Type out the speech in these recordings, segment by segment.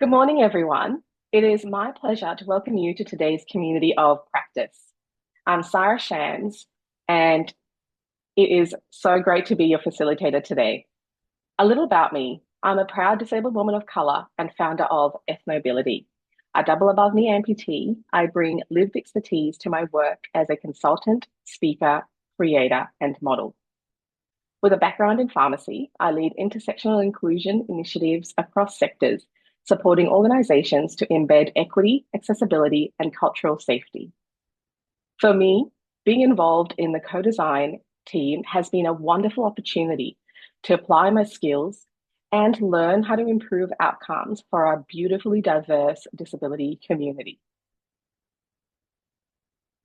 Good morning, everyone. It is my pleasure to welcome you to today's Community of Practice. I'm Sarah Shams, and it is so great to be your facilitator today. A little about me. I'm a proud disabled woman of colour and founder of Ethnobility. A double above knee amputee, I bring lived expertise to my work as a consultant, speaker, creator, and model. With a background in pharmacy, I lead intersectional inclusion initiatives across sectors, supporting organizations to embed equity, accessibility, and cultural safety. For me, being involved in the co-design team has been a wonderful opportunity to apply my skills and learn how to improve outcomes for our beautifully diverse disability community.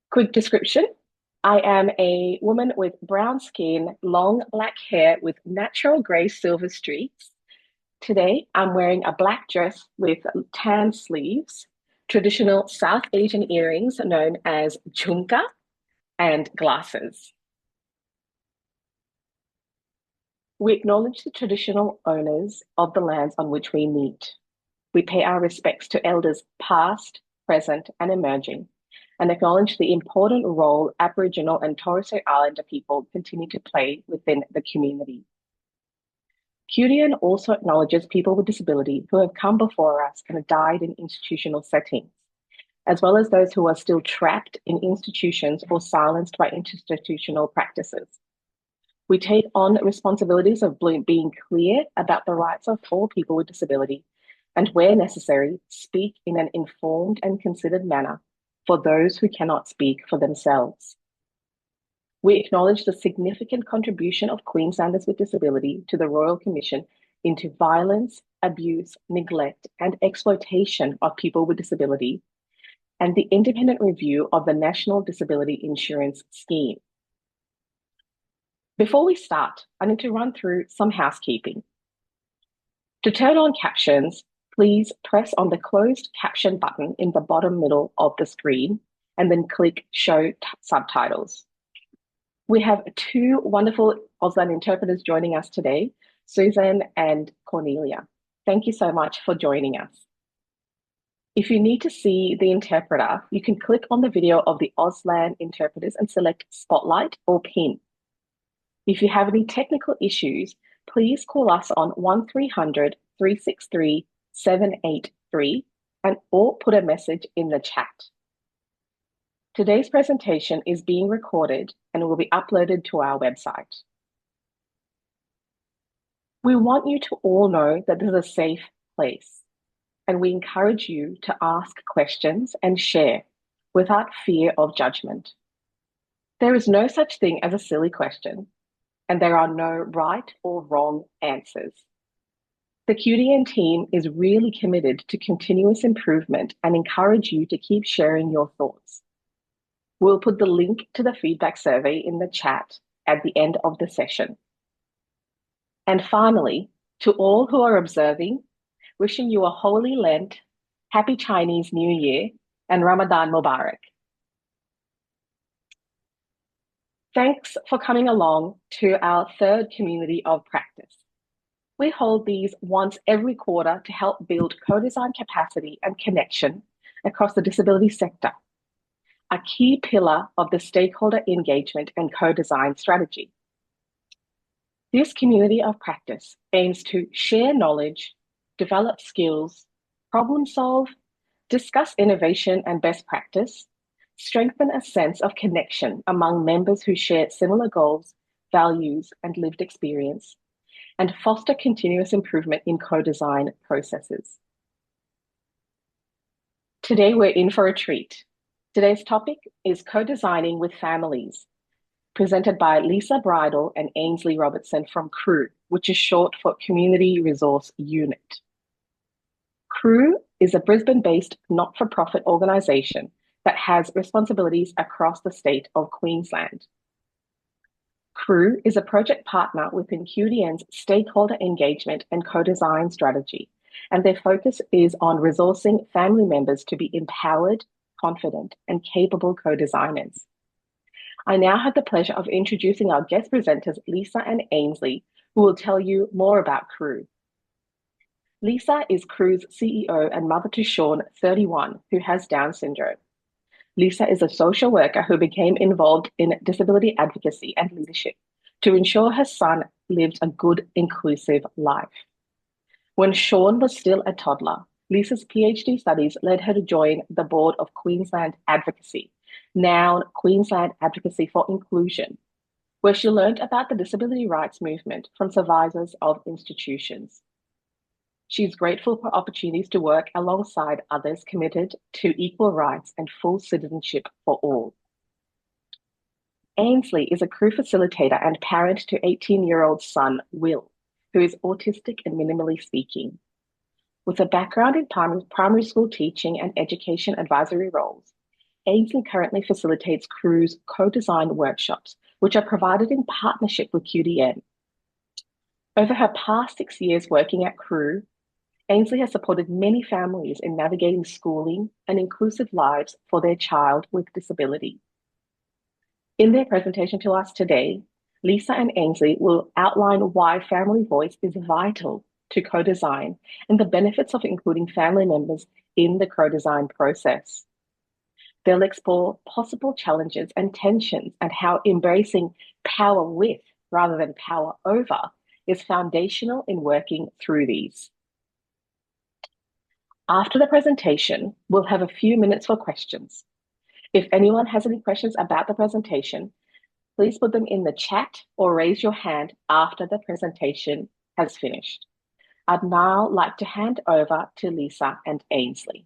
Quick description. I am a woman with brown skin, long black hair with natural grey silver streaks. Today, I'm wearing a black dress with tan sleeves, traditional South Asian earrings known as jhumka, and glasses. We acknowledge the traditional owners of the lands on which we meet. We pay our respects to elders past, present, and emerging, and acknowledge the important role Aboriginal and Torres Strait Islander people continue to play within the community. QDN also acknowledges people with disability who have come before us and have died in institutional settings, as well as those who are still trapped in institutions or silenced by institutional practices. We take on responsibilities of being clear about the rights of all people with disability, and where necessary, speak in an informed and considered manner for those who cannot speak for themselves. We acknowledge the significant contribution of Queenslanders with disability to the Royal Commission into violence, abuse, neglect, and exploitation of people with disability, and the independent review of the National Disability Insurance Scheme. Before we start, I need to run through some housekeeping. To turn on captions, please press on the closed caption button in the bottom middle of the screen and then click Show Subtitles. We have two wonderful Auslan interpreters joining us today, Susan and Cornelia. Thank you so much for joining us. If you need to see the interpreter, you can click on the video of the Auslan interpreters and select Spotlight or Pin. If you have any technical issues, please call us on 1300 363 783 or put a message in the chat. Today's presentation is being recorded and will be uploaded to our website. We want you to all know that this is a safe place, and we encourage you to ask questions and share without fear of judgment. There is no such thing as a silly question, and there are no right or wrong answers. The QDN team is really committed to continuous improvement and encourage you to keep sharing your thoughts. We'll put the link to the feedback survey in the chat at the end of the session. And finally, to all who are observing, wishing you a Holy Lent, Happy Chinese New Year, and Ramadan Mubarak. Thanks for coming along to our third community of practice. We hold these once every quarter to help build co-design capacity and connection across the disability sector, a key pillar of the stakeholder engagement and co-design strategy. This community of practice aims to share knowledge, develop skills, problem solve, discuss innovation and best practice, strengthen a sense of connection among members who share similar goals, values, and lived experience, and foster continuous improvement in co-design processes. Today, we're in for a treat. Today's topic is co-designing with families, presented by Lisa Bridle and Ainsley Robertson from CREW, which is short for Community Resource Unit. CREW is a Brisbane-based not-for-profit organisation that has responsibilities across the state of Queensland. CREW is a project partner within QDN's stakeholder engagement and co-design strategy, and their focus is on resourcing family members to be empowered, confident, and capable co-designers. I now have the pleasure of introducing our guest presenters, Lisa and Ainsley, who will tell you more about CREW. Lisa is Crew's CEO and mother to Sean, 31, who has Down syndrome. Lisa is a social worker who became involved in disability advocacy and leadership to ensure her son lived a good, inclusive life. When Sean was still a toddler, Lisa's PhD studies led her to join the board of Queensland Advocacy, now Queensland Advocacy for Inclusion, where she learned about the disability rights movement from survivors of institutions. She's grateful for opportunities to work alongside others committed to equal rights and full citizenship for all. Ainsley is a Crew facilitator and parent to 18-year-old son, Will, who is autistic and minimally speaking. With a background in primary school teaching and education advisory roles, Ainsley currently facilitates Crew's co-design workshops, which are provided in partnership with QDN. Over her past 6 years working at Crew, Ainsley has supported many families in navigating schooling and inclusive lives for their child with disability. In their presentation to us today, Lisa and Ainsley will outline why family voice is vital to co-design and the benefits of including family members in the co-design process. They'll explore possible challenges and tensions and how embracing power with rather than power over is foundational in working through these. After the presentation, we'll have a few minutes for questions. If anyone has any questions about the presentation, please put them in the chat or raise your hand after the presentation has finished. I'd now like to hand over to Lisa and Ainsley.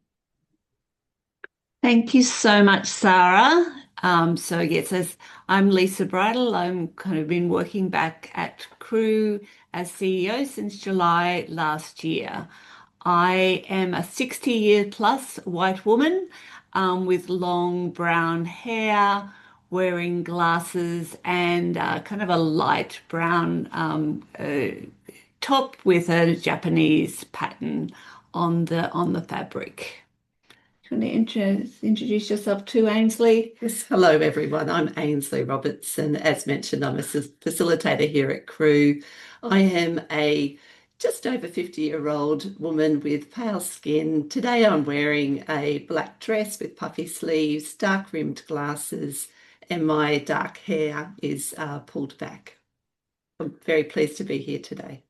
Thank you so much, Sarah. Yes, I'm Lisa Bridle. I'm kind of been working back at Crew as CEO since July last year. I am a 60-year plus white woman with long brown hair, wearing glasses and kind of a light brown top with a Japanese pattern on the fabric. Do you want to introduce yourself too, Ainsley? Yes, hello everyone. I'm Ainsley Robertson. As mentioned, I'm a facilitator here at Crew. I am a just over 50-year-old woman with pale skin. Today I'm wearing a black dress with puffy sleeves, dark rimmed glasses, and my dark hair is pulled back. I'm very pleased to be here today.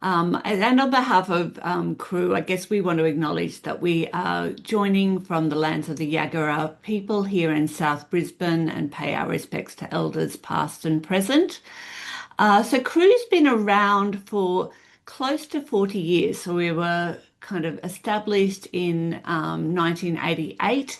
And on behalf of Crew, I guess we want to acknowledge that we are joining from the lands of the Yagara people here in South Brisbane and pay our respects to elders past and present. So Crew's been around for close to 40 years. So we were kind of established in 1988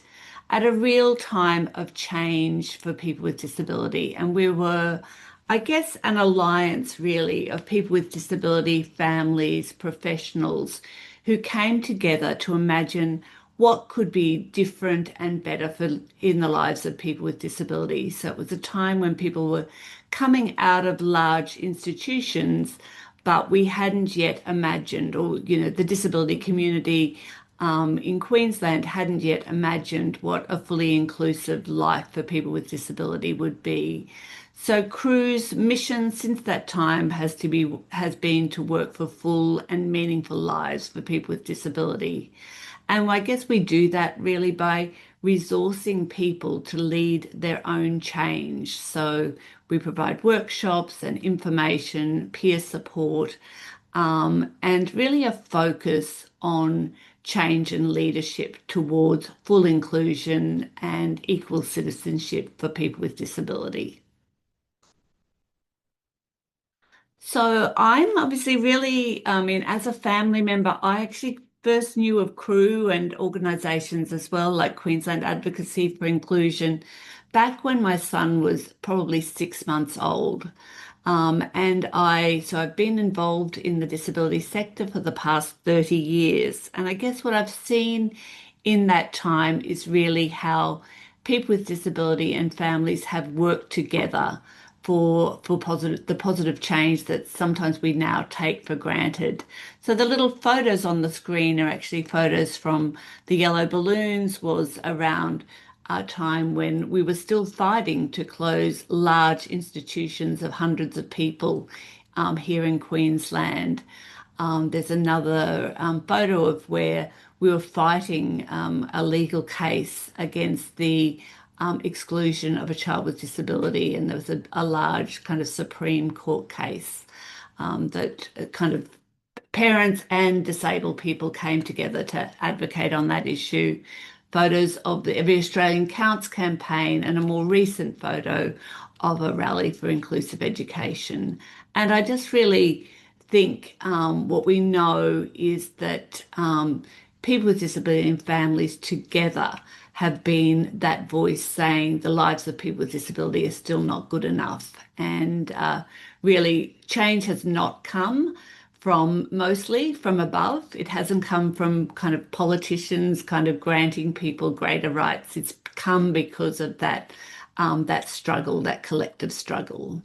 at a real time of change for people with disability. And we were, I guess, an alliance really of people with disability, families, professionals who came together to imagine what could be different and better in the lives of people with disabilities. So it was a time when people were coming out of large institutions, but we hadn't yet imagined, or the disability community in Queensland hadn't yet imagined what a fully inclusive life for people with disability would be. So Crew's mission since that time has been to work for full and meaningful lives for people with disability. And I guess we do that really by resourcing people to lead their own change. So we provide workshops and information, peer support, and really a focus on change and leadership towards full inclusion and equal citizenship for people with disability. So I'm obviously really, as a family member, I actually first knew of Crew and organisations as well, like Queensland Advocacy for Inclusion, back when my son was probably 6 months old. So I've been involved in the disability sector for the past 30 years. And I guess what I've seen in that time is really how people with disability and families have worked together for the positive change that sometimes we now take for granted. So the little photos on the screen are actually photos from the Yellow Balloons, was around a time when we were still fighting to close large institutions of hundreds of people here in Queensland. There's another photo of where we were fighting a legal case against the exclusion of a child with disability, and there was a large kind of Supreme Court case that kind of parents and disabled people came together to advocate on that issue. Photos of the Every Australian Counts campaign, and a more recent photo of a rally for inclusive education. And I just really think what we know is that people with disability and families together have been that voice saying the lives of people with disability are still not good enough. And really, change has not come mostly from above. It hasn't come from kind of politicians kind of granting people greater rights. It's come because of that struggle, that collective struggle.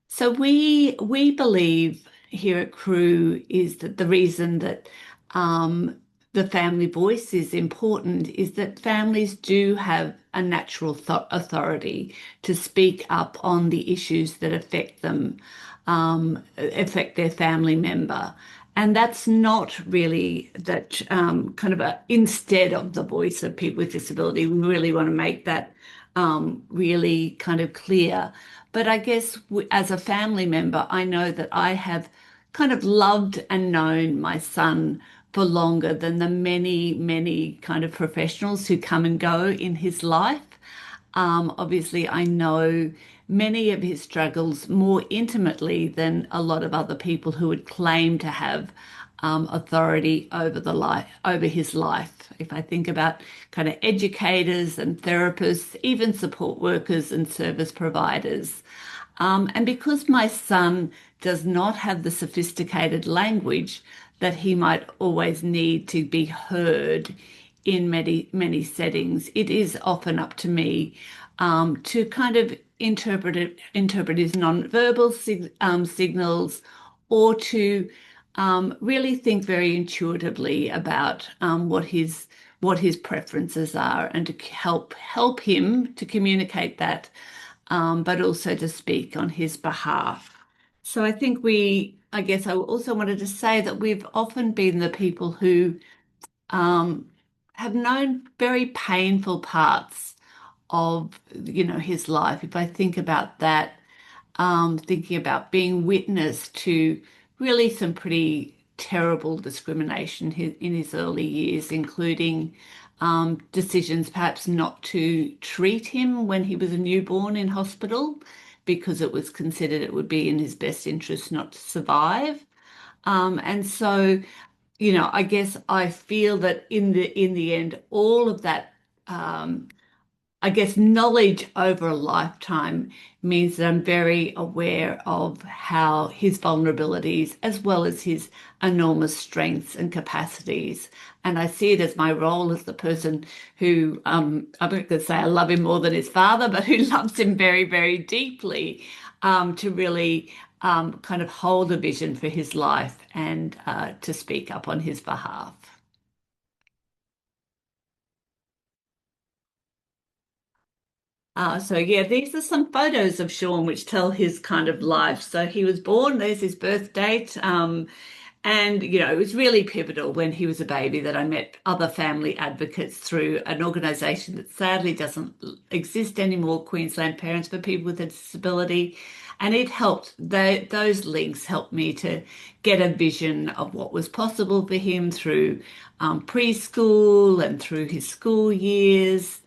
So we believe here at Crew is that the reason that the family voice is important is that families do have a natural authority to speak up on the issues that affect them, affect their family member. And that's not really that kind of instead of the voice of people with disability. We really want to make that really kind of clear. But I guess as a family member, I know that I have kind of loved and known my son for longer than the many, many kind of professionals who come and go in his life. Obviously, I know many of his struggles more intimately than a lot of other people who would claim to have authority over his life. If I think about kind of educators and therapists, even support workers and service providers. And because my son does not have the sophisticated language that he might always need to be heard in many, many settings, it is often up to me to kind of interpret his non-verbal signals, or to really think very intuitively about what his preferences are, and to help him to communicate that, but also to speak on his behalf. So I think I guess I also wanted to say that we've often been the people who have known very painful parts of, his life. If I think about that, thinking about being witness to really some pretty terrible discrimination in his early years, including decisions perhaps not to treat him when he was a newborn in hospital because it was considered it would be in his best interest not to survive. And so, I guess I feel that in the end, all of that, I guess, knowledge over a lifetime means that I'm very aware of how his vulnerabilities, as well as his enormous strengths and capacities. And I see it as my role as the person who, I'm not going to say I love him more than his father, but who loves him very, very deeply, to really kind of hold a vision for his life and to speak up on his behalf. So yeah, these are some photos of Sean which tell his kind of life. So he was born, there's his birth date. And, it was really pivotal when he was a baby that I met other family advocates through an organisation that sadly doesn't exist anymore, Queensland Parents for People with a Disability. And it helped, those links helped me to get a vision of what was possible for him through preschool and through his school years,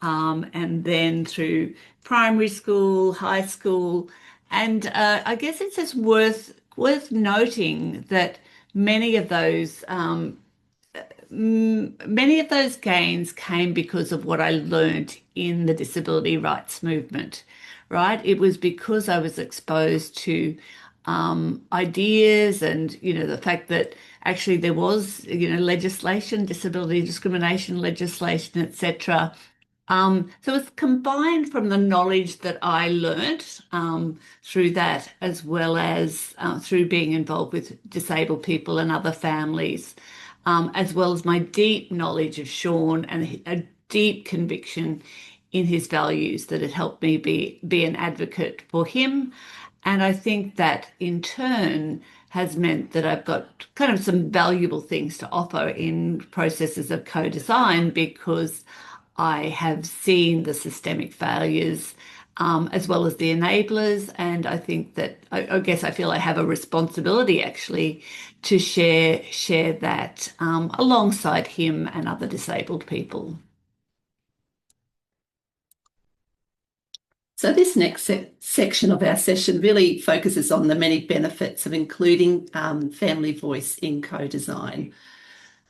and then through primary school, high school. And I guess it's just worth noting that many of those gains came because of what I learned in the disability rights movement, right? It was because I was exposed to ideas and, the fact that actually there was, legislation, disability discrimination legislation, etc. So it's combined from the knowledge that I learnt through that, as well as through being involved with disabled people and other families, as well as my deep knowledge of Sean and a deep conviction in his values that had helped me be an advocate for him. And I think that in turn has meant that I've got kind of some valuable things to offer in processes of co-design because I have seen the systemic failures as well as the enablers. And I think that I guess I feel I have a responsibility actually to share that alongside him and other disabled people. So this next section of our session really focuses on the many benefits of including family voice in co-design.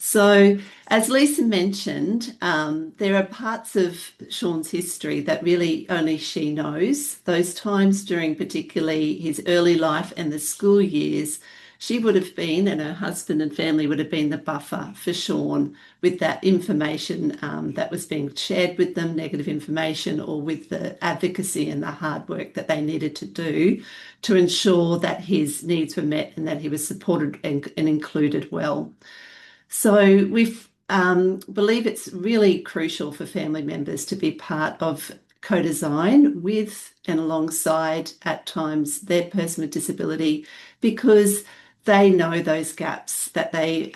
So, as Lisa mentioned, there are parts of Sean's history that really only she knows. Those times during particularly his early life and the school years, she would have been, and her husband and family would have been the buffer for Sean with that information that was being shared with them, negative information, or with the advocacy and the hard work that they needed to do to ensure that his needs were met and that he was supported and included well. So we believe it's really crucial for family members to be part of co-design with and alongside at times their person with disability because they know those gaps that their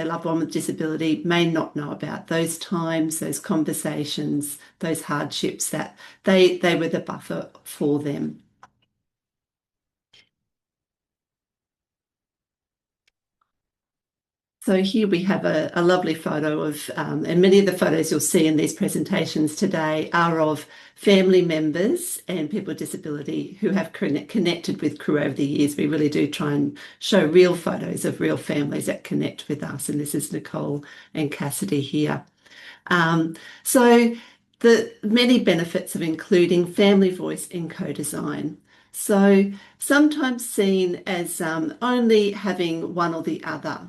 loved one with disability may not know about, those times, those conversations, those hardships that they were the buffer for them. So here we have a lovely photo of, and many of the photos you'll see in these presentations today are of family members and people with disability who have connected with Crew over the years. We really do try and show real photos of real families that connect with us. And this is Nicole and Cassidy here. So the many benefits of including family voice in co-design. So sometimes seen as only having one or the other.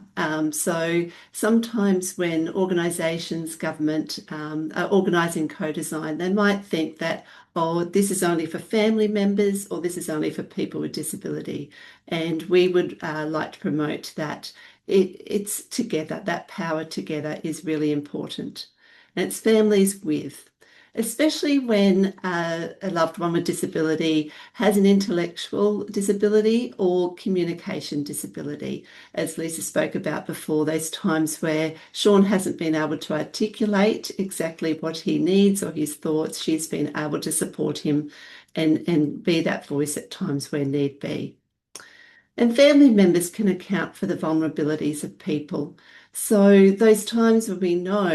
So sometimes when organisations, government are organising co-design, they might think that, oh, this is only for family members or this is only for people with disability. And we would like to promote that it's together, that power together is really important. And it's families with. Especially when a loved one with disability has an intellectual disability or communication disability. As Lisa spoke about before, those times where Sean hasn't been able to articulate exactly what he needs or his thoughts, she's been able to support him and be that voice at times where need be. And family members can account for the vulnerabilities of people. So those times when we know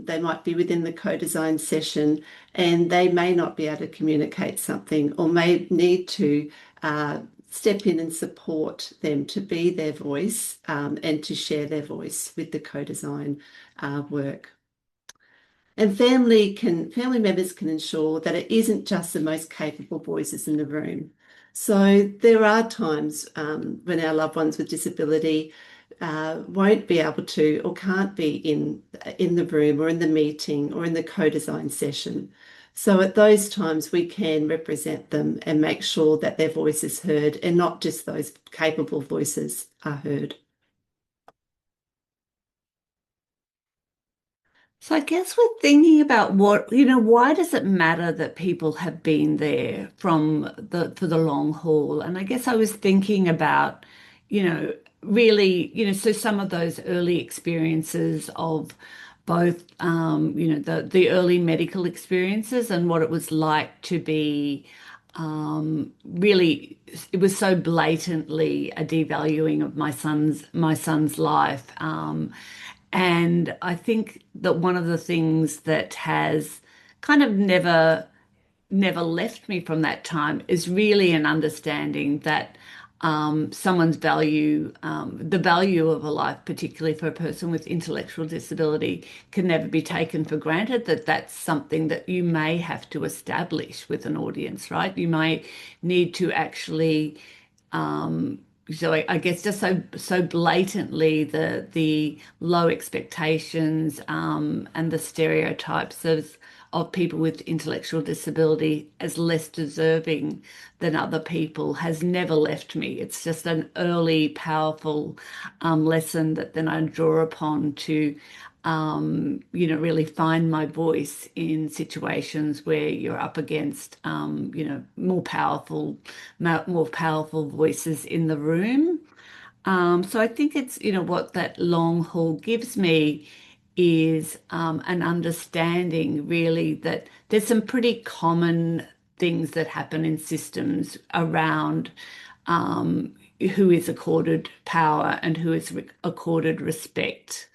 they might be within the co-design session and they may not be able to communicate something or may need to step in and support them to be their voice and to share their voice with the co-design work. And family members can ensure that it isn't just the most capable voices in the room. So there are times when our loved ones with disability won't be able to or can't be in the room or in the meeting or in the co-design session. So at those times we can represent them and make sure that their voice is heard and not just those capable voices are heard. So I guess we're thinking about why does it matter that people have been there for the long haul? And I guess I was thinking about, really, so some of those early experiences of both, the early medical experiences and what it was like to be really, it was so blatantly a devaluing of my son's life. And I think that one of the things that has kind of never left me from that time is really an understanding that someone's value, the value of a life, particularly for a person with intellectual disability, can never be taken for granted, that that's something that you may have to establish with an audience, right? You may need to actually so I guess just so blatantly the low expectations and the stereotypes of people with intellectual disability as less deserving than other people has never left me. It's just an early, powerful lesson that then I draw upon to really find my voice in situations where you're up against, more powerful voices in the room. So I think it's, what that long haul gives me is an understanding really that there's some pretty common things that happen in systems around who is accorded power and who is accorded respect.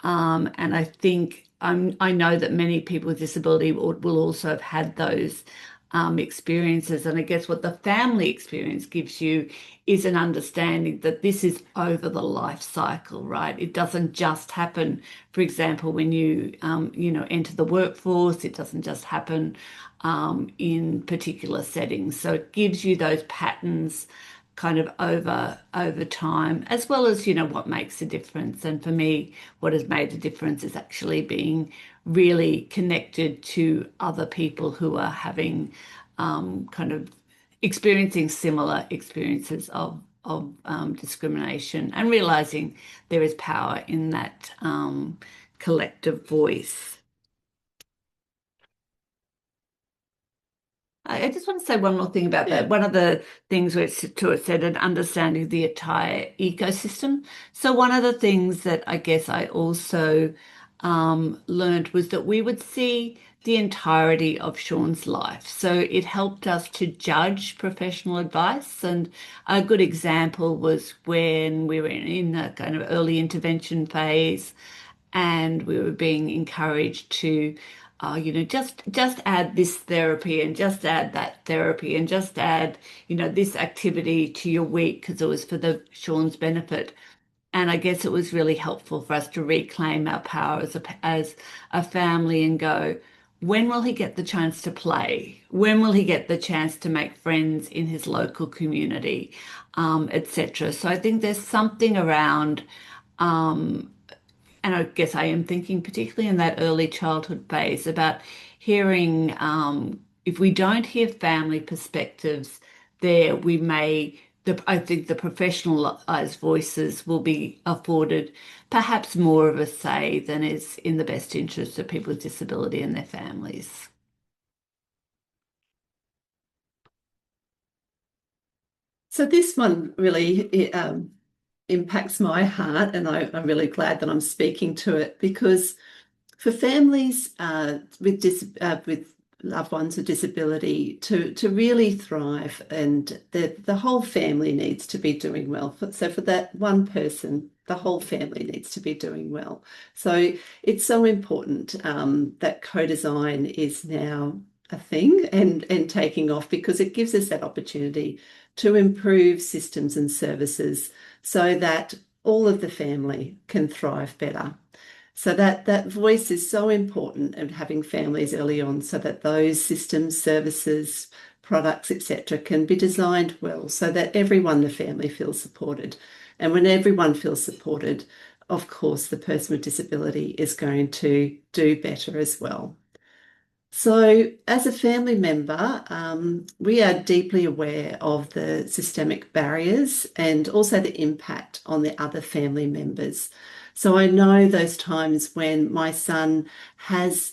And I think I know that many people with disability will also have had those experiences. And I guess what the family experience gives you is an understanding that this is over the life cycle, right? It doesn't just happen, for example, when you, enter the workforce. It doesn't just happen in particular settings. So it gives you those patterns kind of over time, as well as what makes a difference. And for me, what has made a difference is actually being really connected to other people who are having kind of experiencing similar experiences of discrimination, and realizing there is power in that collective voice. I just want to say one more thing about that. One of the things where it said, an understanding of the entire ecosystem. So one of the things that I guess I also learned was that we would see the entirety of Sean's life. So it helped us to judge professional advice. And a good example was when we were in a kind of early intervention phase, and we were being encouraged to just add this therapy and just add that therapy and just add this activity to your week, because it was for Sean's benefit. And I guess it was really helpful for us to reclaim our power as a family and go, when will he get the chance to play? When will he get the chance to make friends in his local community, etc. So I think there's something around, and I guess I am thinking particularly in that early childhood phase about hearing, if we don't hear family perspectives there, I think the professionalised voices will be afforded perhaps more of a say than is in the best interest of people with disability and their families. So this one really impacts my heart, and I'm really glad that I'm speaking to it, because for families with loved ones with disability to really thrive, and the whole family needs to be doing well. So for that one person, the whole family needs to be doing well. So it's so important that co-design is now a thing and taking off, because it gives us that opportunity to improve systems and services so that all of the family can thrive better. So that voice is so important, and having families early on so that those systems, services, products, etc., can be designed well so that everyone in the family feels supported. And when everyone feels supported, of course, the person with disability is going to do better as well. So as a family member, we are deeply aware of the systemic barriers and also the impact on the other family members. So I know those times when my son has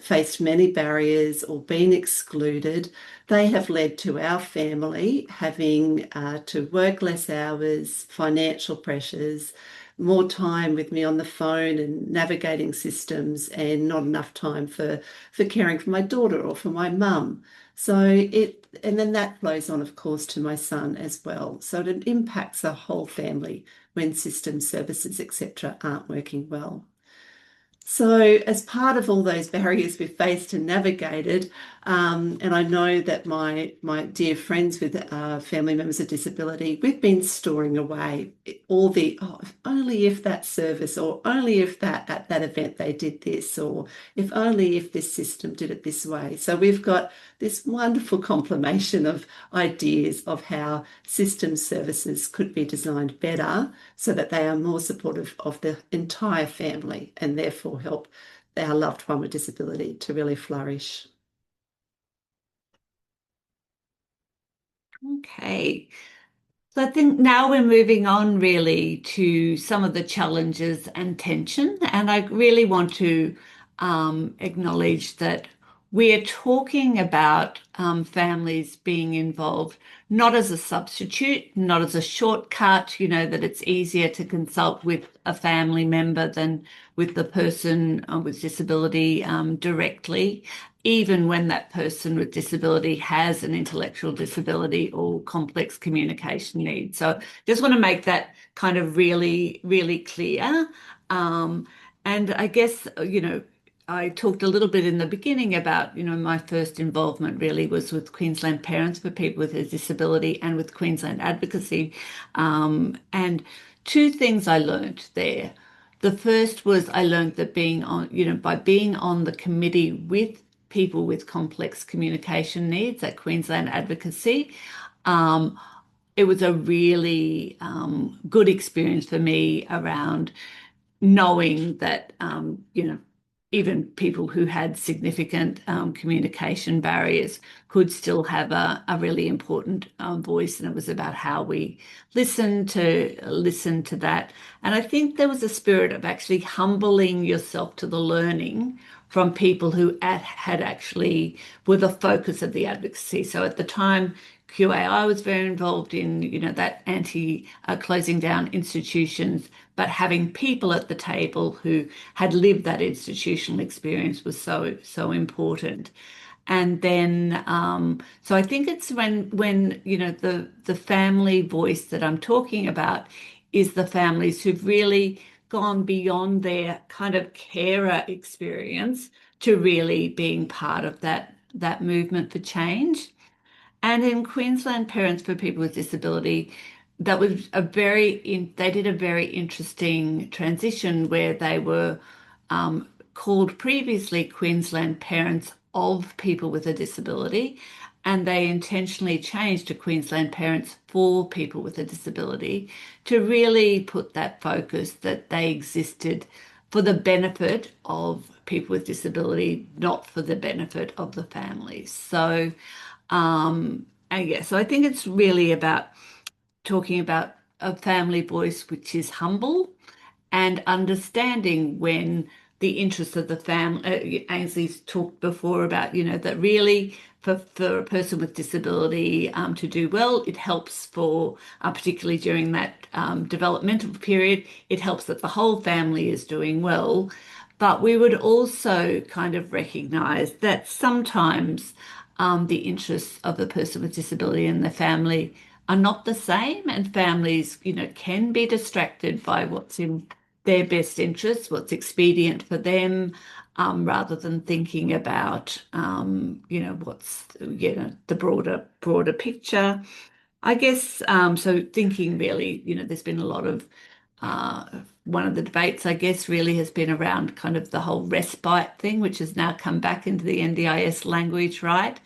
faced many barriers or been excluded, they have led to our family having to work less hours, financial pressures, more time with me on the phone and navigating systems, and not enough time for caring for my daughter or for my mum. And then that flows on, of course, to my son as well. So it impacts the whole family when system services, etc., aren't working well. So as part of all those barriers we've faced and navigated, and I know that my dear friends with family members with disability, we've been storing away all the, if only if that service, or only if at that event they did this, or if only if this system did it this way. So we've got this wonderful compilation of ideas of how system services could be designed better so that they are more supportive of the entire family, and therefore help our loved one with disability to really flourish. Okay. So I think now we're moving on really to some of the challenges and tension. And I really want to acknowledge that we're talking about families being involved, not as a substitute, not as a shortcut, that it's easier to consult with a family member than with the person with disability directly, even when that person with disability has an intellectual disability or complex communication needs. So just want to make that kind of really, really clear. And I guess, I talked a little bit in the beginning about, my first involvement really was with Queensland Parents for People with a Disability and with Queensland Advocacy. And two things I learned there. The first was I learned that by being on the committee with people with complex communication needs at Queensland Advocacy, it was a really good experience for me around knowing that, even people who had significant communication barriers could still have a really important voice, and it was about how we listen to that. And I think there was a spirit of actually humbling yourself to the learning from people who had actually were the focus of the advocacy. So at the time, QAI was very involved in, that closing down institutions, but having people at the table who had lived that institutional experience was so important. And then, so I think it's when the family voice that I'm talking about is the families who've really gone beyond their kind of carer experience to really being part of that movement for change. And in Queensland Parents for People with Disability, that was they did a very interesting transition where they were called previously Queensland Parents of People with a Disability, and they intentionally changed to Queensland Parents for People with a Disability to really put that focus that they existed for the benefit of people with disability, not for the benefit of the families. So, and yeah, so I think it's really about talking about a family voice which is humble and understanding when the interests of the family. Ainsley's talked before about, that really for a person with disability to do well, it helps for, particularly during that developmental period, it helps that the whole family is doing well. But we would also kind of recognize that sometimes the interests of the person with disability and the family are not the same, and families, can be distracted by what's in their best interests, what's expedient for them, rather than thinking about, what's, the broader picture. I guess, so thinking really, there's been a lot of, one of the debates, I guess, really has been around kind of the whole respite thing, which has now come back into the NDIS language, right?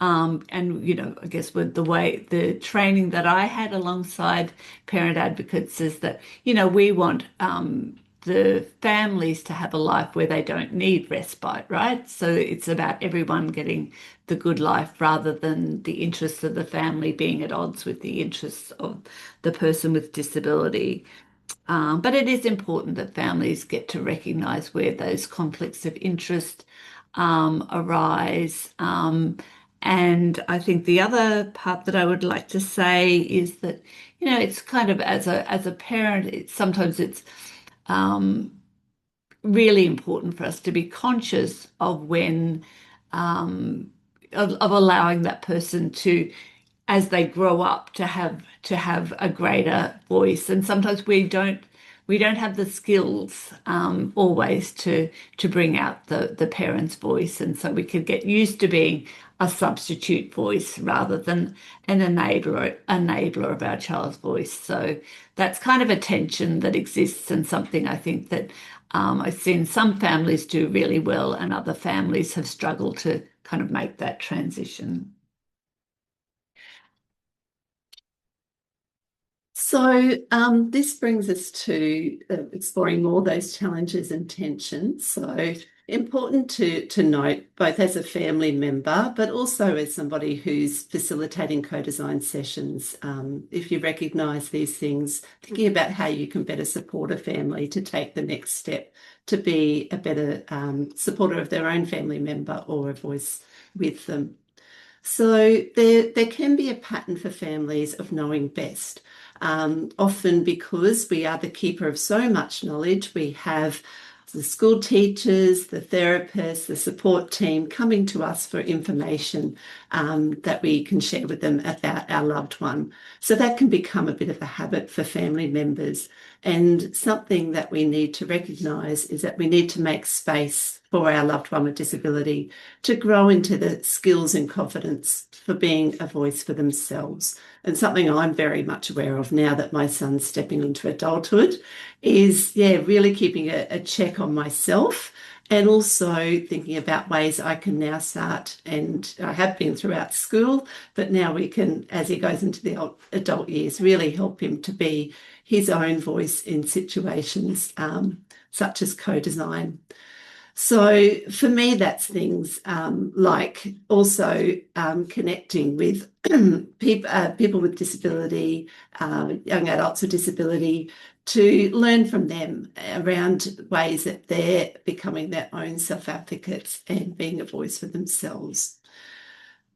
And, I guess with the training that I had alongside parent advocates is that, we want the families to have a life where they don't need respite, right? So it's about everyone getting the good life rather than the interests of the family being at odds with the interests of the person with disability. But it is important that families get to recognise where those conflicts of interest arise. And I think the other part that I would like to say is that, it's kind of as a parent, sometimes it's really important for us to be conscious of when of allowing that person to, as they grow up, to have a greater voice. And sometimes we don't have the skills always to bring out the parent's voice, and so we could get used to being a substitute voice rather than an enabler of our child's voice. So that's kind of a tension that exists, and something I think that I've seen some families do really well, and other families have struggled to kind of make that transition. So this brings us to exploring more those challenges and tensions. So Important to note, both as a family member, but also as somebody who's facilitating co-design sessions, if you recognise these things, thinking about how you can better support a family to take the next step to be a better supporter of their own family member or a voice with them. So there can be a pattern for families of knowing best. Often because we are the keeper of so much knowledge, we have the school teachers, the therapists, the support team coming to us for information that we can share with them about our loved one. So that can become a bit of a habit for family members. And something that we need to recognise is that we need to make space for our loved one with disability to grow into the skills and confidence for being a voice for themselves. And something I'm very much aware of now that my son's stepping into adulthood is, really keeping a check on myself and also thinking about ways I can now start, and I have been throughout school, but now we can, as he goes into the adult years, really help him to be his own voice in situations such as co-design. So for me, that's things like also connecting with people with disability, young adults with disability, to learn from them around ways that they're becoming their own self-advocates and being a voice for themselves.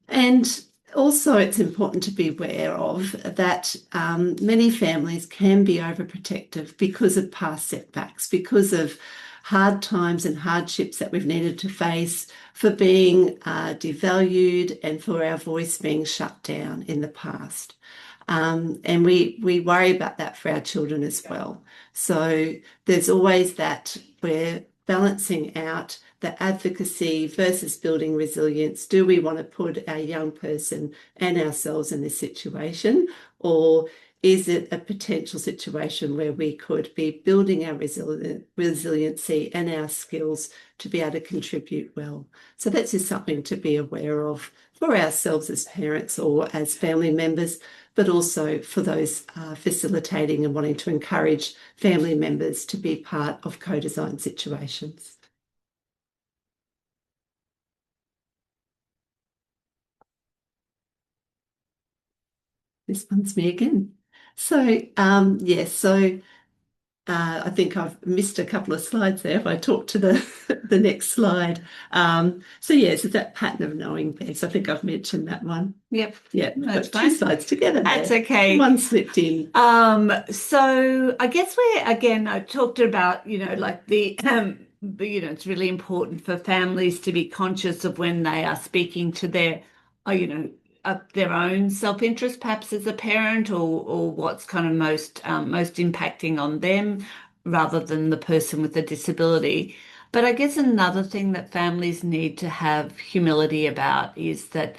And also, it's important to be aware of that many families can be overprotective because of past setbacks, because of hard times and hardships that we've needed to face, for being devalued and for our voice being shut down in the past. And we worry about that for our children as well. So there's always that we're balancing out the advocacy versus building resilience. Do we want to put our young person and ourselves in this situation, or is it a potential situation where we could be building our resiliency and our skills to be able to contribute well? So that's just something to be aware of for ourselves as parents or as family members, but also for those facilitating and wanting to encourage family members to be part of co-design situations. This one's me again. So, I think I've missed a couple of slides there if I talk to the next slide. So that pattern of knowing best. I think I've mentioned that one. Yep. Yeah, That's got fine. two slides together there. That's okay. One slipped in. So I guess I talked about, like it's really important for families to be conscious of when they are speaking to their own self-interest, perhaps as a parent, or what's kind of most impacting on them rather than the person with the disability. But I guess another thing that families need to have humility about is that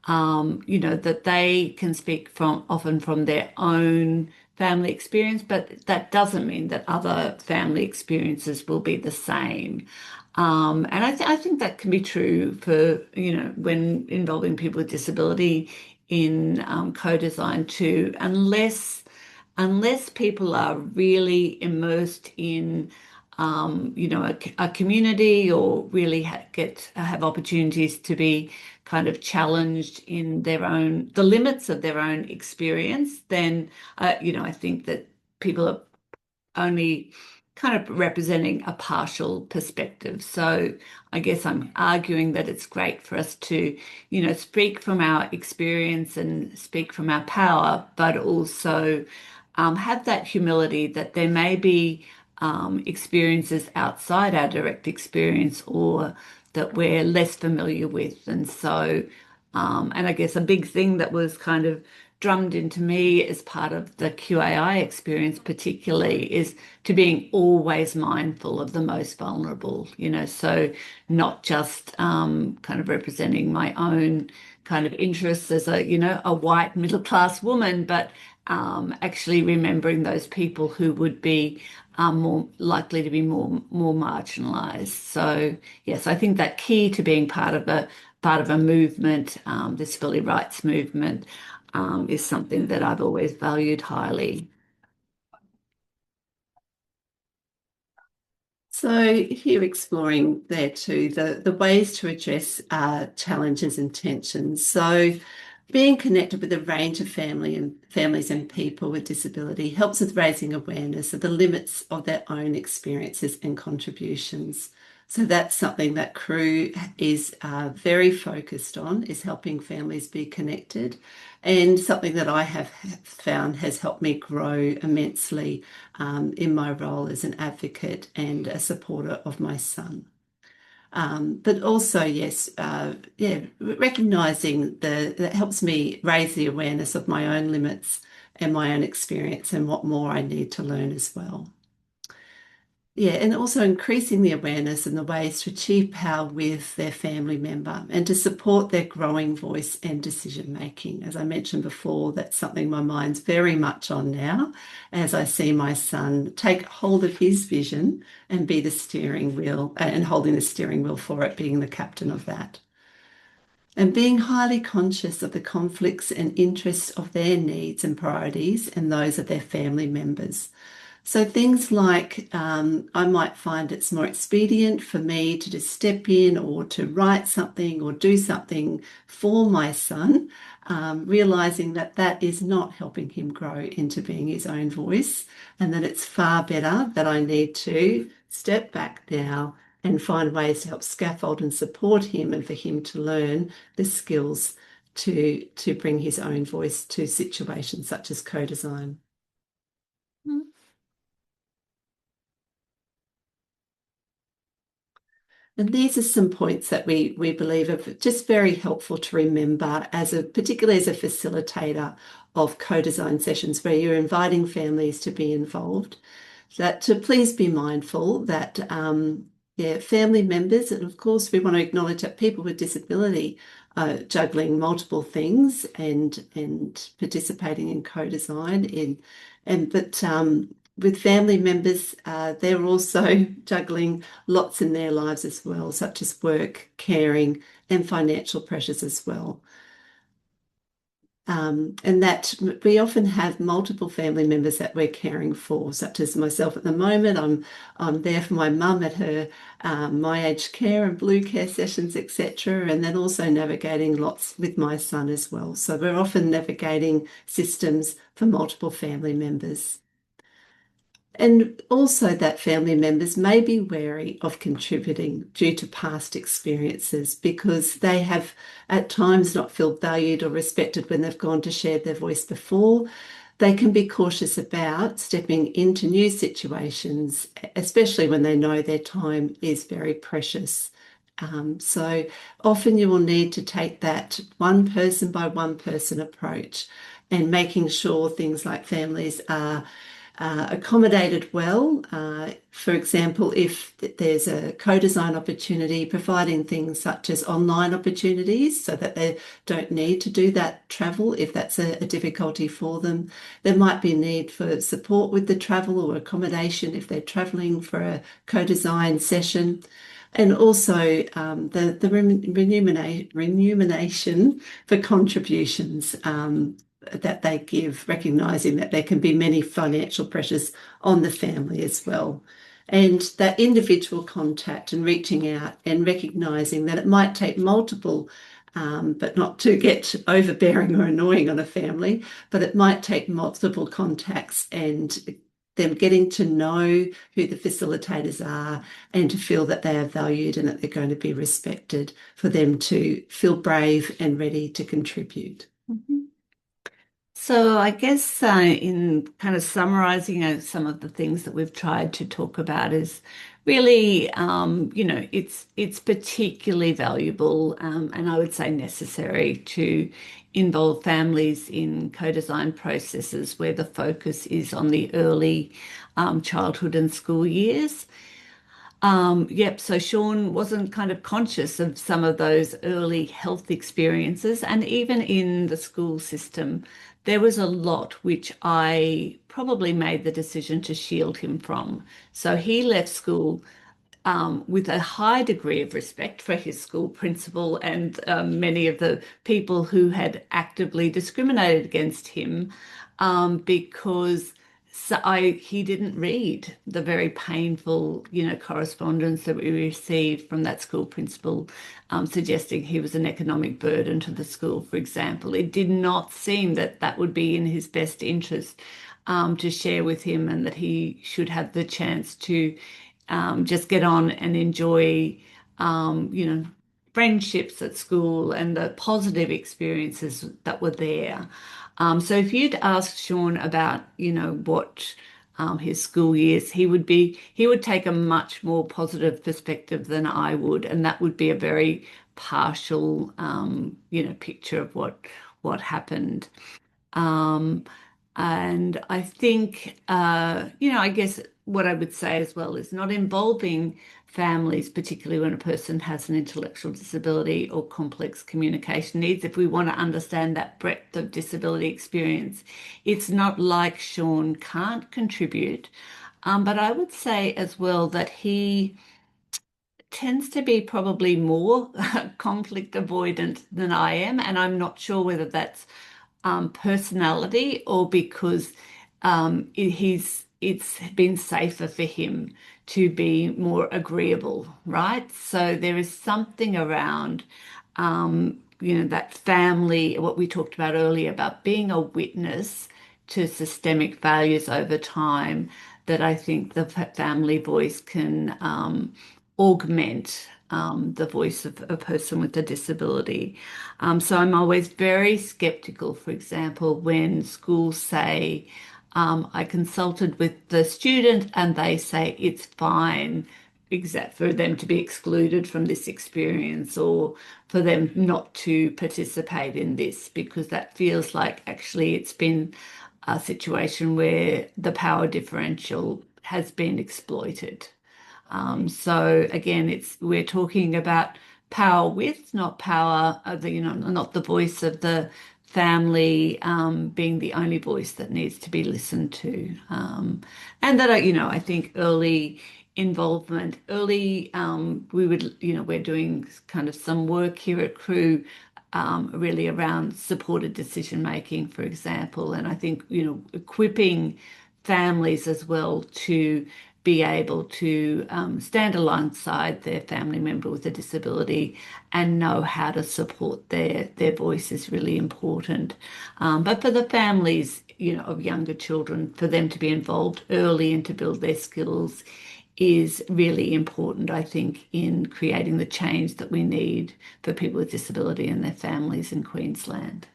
that they can speak often from their own family experience, but that doesn't mean that other family experiences will be the same. And I think that can be true for, when involving people with disability in co-design too, unless people are really immersed in, a community, or really have opportunities to be kind of challenged in the limits of their own experience, then, I think that people are only kind of representing a partial perspective. So I guess I'm arguing that it's great for us to, speak from our experience and speak from our power, but also have that humility that there may be experiences outside our direct experience or that we're less familiar with. And so, and I guess a big thing that was kind of drummed into me as part of the QAI experience particularly is to being always mindful of the most vulnerable, so not just kind of representing my own kind of interests as a white middle class woman, but actually remembering those people who would be more likely to be more marginalized. So yes, I think that key to being part of a movement, disability rights movement, is something that I've always valued highly. So here exploring there too, the ways to address challenges and tensions. So being connected with a range of families and people with disability helps with raising awareness of the limits of their own experiences and contributions. So that's something that Crew is very focused on, is helping families be connected, and something that I have found has helped me grow immensely in my role as an advocate and a supporter of my son. But also, yes, recognizing that helps me raise the awareness of my own limits and my own experience and what more I need to learn as well. Yeah, and also increasing the awareness and the ways to achieve power with their family member and to support their growing voice and decision making. As I mentioned before, that's something my mind's very much on now as I see my son take hold of his vision and be the steering wheel and holding the steering wheel for it, being the captain of that. And being highly conscious of the conflicts and interests of their needs and priorities and those of their family members. So things like I might find it's more expedient for me to just step in or to write something or do something for my son, realizing that that is not helping him grow into being his own voice, and that it's far better that I need to step back now and find ways to help scaffold and support him and for him to learn the skills to bring his own voice to situations such as co-design. And these are some points that we believe are just very helpful to remember particularly as a facilitator of co-design sessions where you're inviting families to be involved. That to please be mindful that family members, and of course we want to acknowledge that people with disability are juggling multiple things and participating in co-design but with family members, they're also juggling lots in their lives as well, such as work, caring, and financial pressures as well. And that we often have multiple family members that we're caring for, such as myself at the moment. I'm there for my mum at her My Aged Care and Blue Care sessions, etc. And then also navigating lots with my son as well. So we're often navigating systems for multiple family members. And also that family members may be wary of contributing due to past experiences because they have at times not felt valued or respected when they've gone to share their voice before. They can be cautious about stepping into new situations, especially when they know their time is very precious. So often you will need to take that one person by one person approach and making sure things like families are accommodated well. For example, if there's a co-design opportunity, providing things such as online opportunities so that they don't need to do that travel if that's a difficulty for them. There might be need for support with the travel or accommodation if they're traveling for a co-design session. And also the remuneration for contributions that they give, recognising that there can be many financial pressures on the family as well. And that individual contact and reaching out and recognising that it might take multiple, but not to get overbearing or annoying on a family, but it might take multiple contacts and them getting to know who the facilitators are and to feel that they are valued and that they're going to be respected for them to feel brave and ready to contribute. Mm-hmm. So I guess in kind of summarizing some of the things that we've tried to talk about is really, it's particularly valuable and I would say necessary to involve families in co-design processes where the focus is on the early childhood and school years. So Sean wasn't kind of conscious of some of those early health experiences, and even in the school system, there was a lot which I probably made the decision to shield him from. So he left school with a high degree of respect for his school principal and many of the people who had actively discriminated against him because he didn't read the very painful, correspondence that we received from that school principal, suggesting he was an economic burden to the school, for example. It did not seem that that would be in his best interest, to share with him, and that he should have the chance to just get on and enjoy, friendships at school and the positive experiences that were there. So if you'd asked Sean about, what his school years, he would take a much more positive perspective than I would, and that would be a very partial, picture of what happened. Um, and I think, I guess what I would say as well is not involving families, particularly when a person has an intellectual disability or complex communication needs. If we want to understand that breadth of disability experience, it's not like Sean can't contribute. But I would say as well that he tends to be probably more conflict avoidant than I am. And I'm not sure whether that's personality or because it's been safer for him to be more agreeable, right? So there is something around, that family, what we talked about earlier about being a witness to systemic failures over time, that I think the family voice can augment the voice of a person with a disability. So I'm always very skeptical, for example, when schools say, I consulted with the student and they say it's fine exact for them to be excluded from this experience, or for them not to participate in this, because that feels like actually it's been a situation where the power differential has been exploited. So again, we're talking about power with, not power of not the voice of the family being the only voice that needs to be listened to. And that, I think early involvement, we're doing kind of some work here at Crew, really around supported decision making, for example. And I think, equipping families as well to be able to stand alongside their family member with a disability and know how to support their voice is really important. But for the families, of younger children, for them to be involved early and to build their skills is really important, I think, in creating the change that we need for people with disability and their families in Queensland.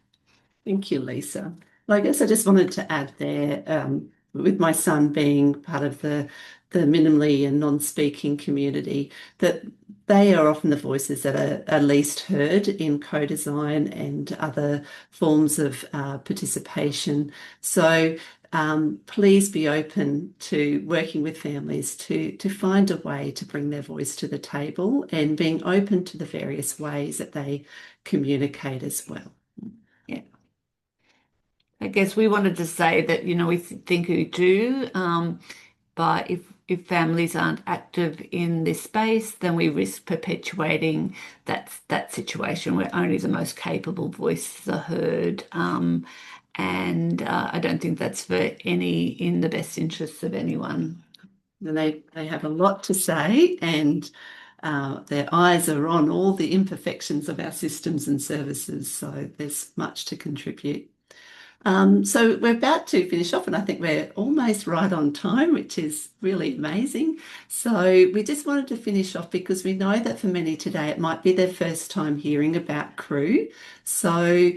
Thank you, Lisa. Well, I guess I just wanted to add there, with my son being part of the minimally and non-speaking community, that they are often the voices that are least heard in co-design and other forms of participation. So please be open to working with families to find a way to bring their voice to the table, and being open to the various ways that they communicate as well. Yeah. I guess we wanted to say that, we think we do, but if families aren't active in this space, then we risk perpetuating that situation where only the most capable voices are heard. And I don't think that's in the best interests of anyone. And they have a lot to say, and their eyes are on all the imperfections of our systems and services. So there's much to contribute. So we're about to finish off, and I think we're almost right on time, which is really amazing. So we just wanted to finish off because we know that for many today, it might be their first time hearing about Crew. So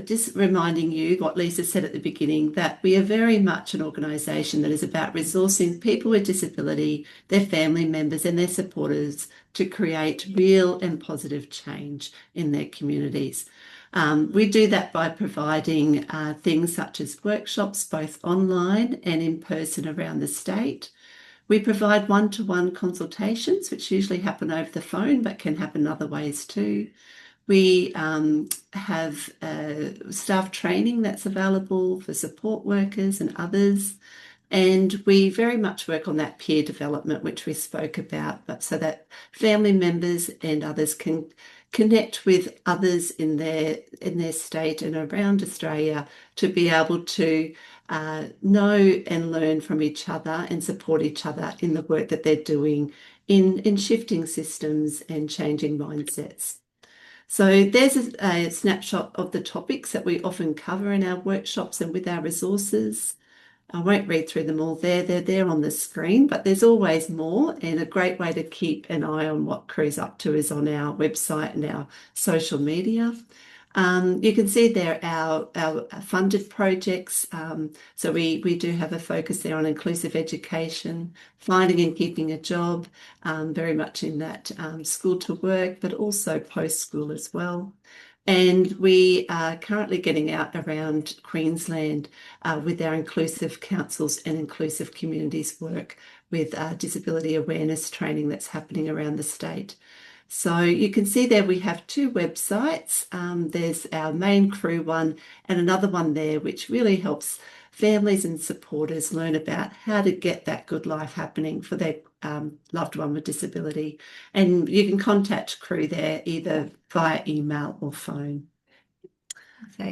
just reminding you what Lisa said at the beginning, that we are very much an organisation that is about resourcing people with disability, their family members and their supporters to create real and positive change in their communities. We do that by providing things such as workshops, both online and in person around the state. We provide one-to-one consultations, which usually happen over the phone, but can happen other ways too. We have staff training that's available for support workers and others. And we very much work on that peer development, which we spoke about, but so that family members and others can connect with others in their state and around Australia to be able to know and learn from each other and support each other in the work that they're doing in shifting systems and changing mindsets. So there's a snapshot of the topics that we often cover in our workshops and with our resources. I won't read through them all there. They're there on the screen, but there's always more, and a great way to keep an eye on what Crew's up to is on our website and our social media. You can see there our funded projects. So we do have a focus there on inclusive education, finding and keeping a job, very much in that school to work, but also post-school as well. And we are currently getting out around Queensland with our inclusive councils and inclusive communities work with disability awareness training that's happening around the state. So you can see there we have two websites. There's our main Crew one and another one there which really helps families and supporters learn about how to get that good life happening for their loved one with disability. And you can contact Crew there either via email or phone.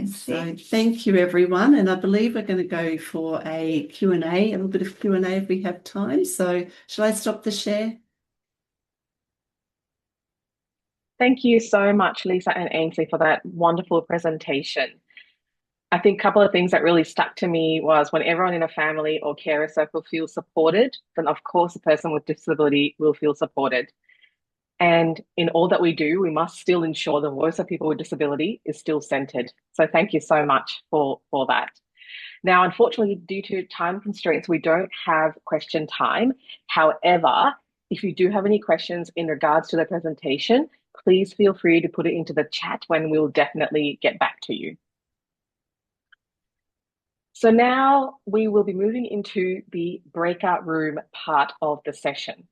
So thank you everyone, and I believe we're going to go for a Q&A, a little bit of Q&A if we have time. So shall I stop the share? Thank you so much, Lisa and Ainsley, for that wonderful presentation. I think a couple of things that really stuck to me was when everyone in a family or carer circle feels supported, then of course a person with disability will feel supported. And in all that we do, we must still ensure the voice of people with disability is still centered. So thank you so much for that. Now, unfortunately, due to time constraints, we don't have question time. However, if you do have any questions in regards to the presentation, please feel free to put it into the chat when we'll definitely get back to you. So now we will be moving into the breakout room part of the session.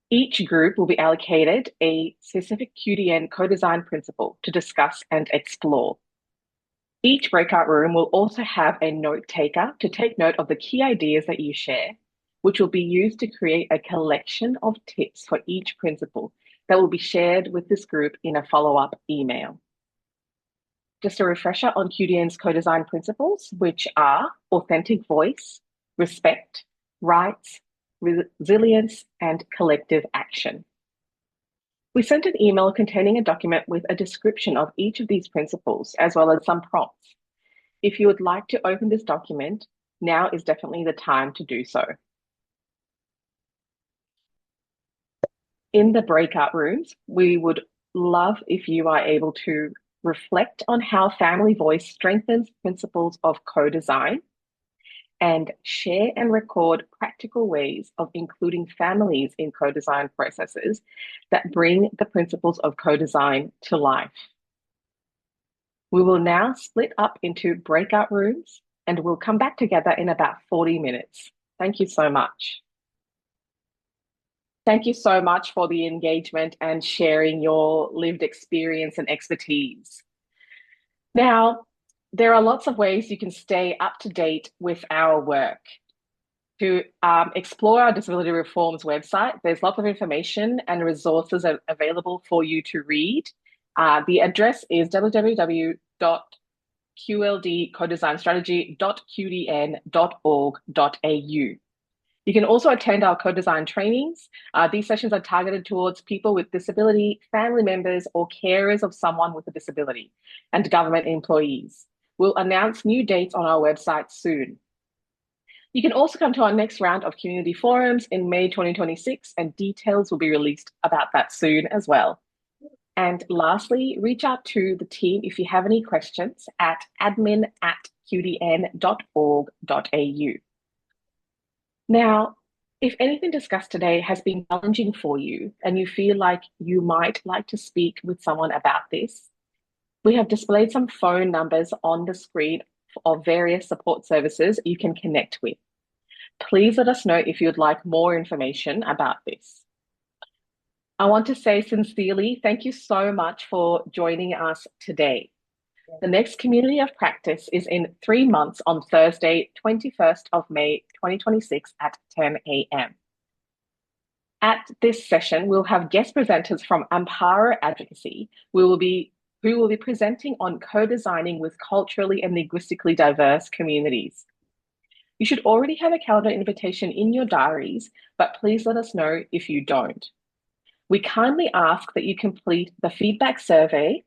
Each group will be allocated a specific QDN co-design principle to discuss and explore. Each breakout room will also have a note taker to take note of the key ideas that you share, which will be used to create a collection of tips for each principle that will be shared with this group in a follow-up email. Just a refresher on QDN's co-design principles, which are authentic voice, respect, rights, resilience, and collective action. We sent an email containing a document with a description of each of these principles, as well as some prompts. If you would like to open this document, now is definitely the time to do so. In the breakout rooms, we would love if you are able to reflect on how family voice strengthens principles of co-design, and share and record practical ways of including families in co-design processes that bring the principles of co-design to life. We will now split up into breakout rooms and we'll come back together in about 40 minutes. Thank you so much. Thank you so much for the engagement and sharing your lived experience and expertise. Now, there are lots of ways you can stay up to date with our work. To explore our Disability Reforms website, there's lots of information and resources available for you to read. The address is www.qldcodesignstrategy.qdn.org.au. You can also attend our co-design trainings. These sessions are targeted towards people with disability, family members, or carers of someone with a disability, and government employees. We'll announce new dates on our website soon. You can also come to our next round of community forums in May 2026, and details will be released about that soon as well. And lastly, reach out to the team if you have any questions at admin@qdn.org.au. Now, if anything discussed today has been challenging for you and you feel like you might like to speak with someone about this, we have displayed some phone numbers on the screen of various support services you can connect with. Please let us know if you'd like more information about this. I want to say sincerely, thank you so much for joining us today. The next Community of Practice is in 3 months on Thursday, 21st of May, 2026 at 10 a.m. At this session, we'll have guest presenters from Amparo Advocacy, who will be presenting on co-designing with culturally and linguistically diverse communities. You should already have a calendar invitation in your diaries, but please let us know if you don't. We kindly ask that you complete the feedback survey.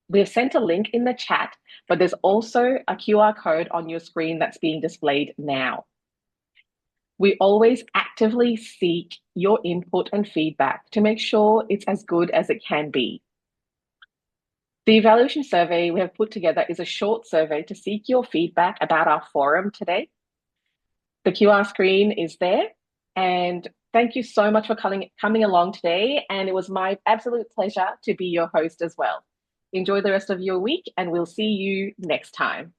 We have sent a link in the chat, but there's also a QR code on your screen that's being displayed now. We always actively seek your input and feedback to make sure it's as good as it can be. The evaluation survey we have put together is a short survey to seek your feedback about our forum today. The QR screen is there, and thank you so much for coming along today, and it was my absolute pleasure to be your host as well. Enjoy the rest of your week, and we'll see you next time.